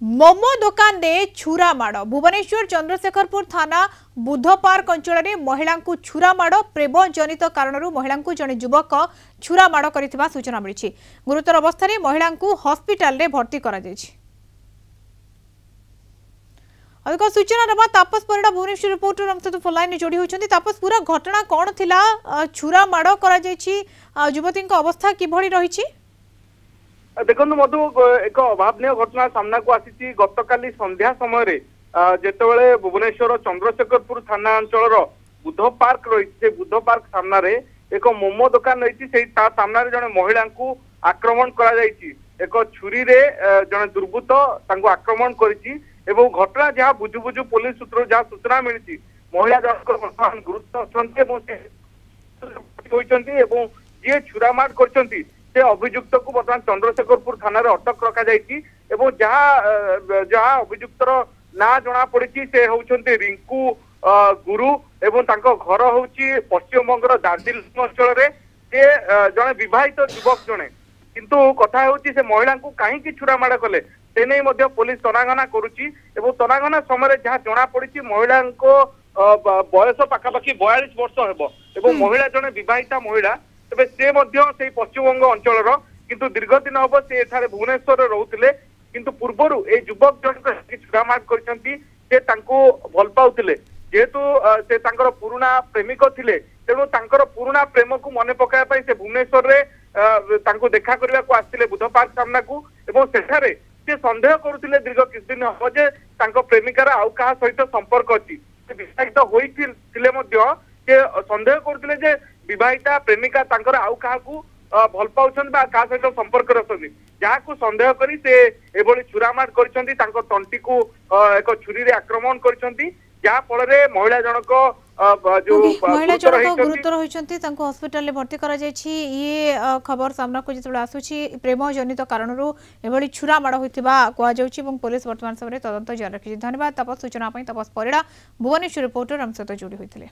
मोमो दुकान रे छुरा माड़ भुवनेश्वर चंद्रशेखरपुर थाना बुध पार्क अंचल में महिला को छुरा माड़ प्रेम जनित कारण महिला को जड़े युवक छुरा माड़ कर सूचना मिली। गुरुतर अवस्था महिला को हॉस्पिटल रे भर्ती कर अधिक सूचना रहा तापस परिड़ा भुवनेश्वर रिपोर्टर हम सहित फोनलाइन जोड़ी होती। तापस पूरा घटना कौन थिला छुरा माड़ कर युवती अवस्था किभली रही? देखो मधु एक अभावन घटना सामना को आसी गतकाली संध्या समय जितेबाला भुवनेश्वर चंद्रशेखरपुर थाना अंचल बुध पार्क रही बुध पार्क सामने एक मोमो दुकान रही सामने जड़े महिला को आक्रमण एक छुरी रे जड़े दुर्बृत्त आक्रमण कर घटना जहाँ बुझु बुझु पुलिस सूत्र जहाँ सूचना मिली महिला जनक बर्तमान गुरुत्व अच्छा जी छुरामाड़ कर से अभियुक्त को बर्तमान चंद्रशेखरपुर थाना अटक रखा जहाँ अभियुक्तर ना जना पड़ी से होउछन्ते रिंकू गुरु एवं तांको घर होउची पश्चिम बंगर दार्जिलिंग अंचल रे से जने विवाहित युवक जने किंतु कथा होउची से महिला को कहीं छुरामाड़ कले से नहीं मध्य पुलिस तनाघना करुची एवं तनाघना समय जहाँ जना पड़ी महिला बयस पाखापाखि 42 वर्ष हेबो एवं महिला जने विवाहिता महिला तेज से पश्चिमबंग अंचल किंतु दीर्घ दिन हम से भुवनेश्वर रोते किंतु पूर्वर ये युवक जन छुरामाड़ कर भल पाते जेहेतु से पुराना प्रेमिक थिले तेणु पुराना प्रेम को मन पकाया से भुवनेश्वर में देखा करने को आसते बुध पार्क सामना को सेठारे से सन्देह करुले दीर्घ किछ दिन हम जे प्रेमिकार आउ क्या सहित संपर्क अच्छी विवाहित होते सन्देह करुले विवाहिता प्रेमिका आउ क्या भल पाउछन बा का सहित संपर्क रखते जहाँ को सन्देह करी से एभली छुरामाड़ कर तंटी को एक छुरी रे आक्रमण कर जहाँ फल महिला जनक गुरुतर होती हॉस्पिटल भर्ती कर ये खबर सामना को जो आसूची प्रेम जनित कारण एभली छुरामाड़ होता कहुँ पुलिस वर्तमान समय तदंत जारी रखी। धन्यवाद तपस सूचना तपस परिड़ा भुवनेश्वर रिपोर्टर हम सहित जोड़ी होते।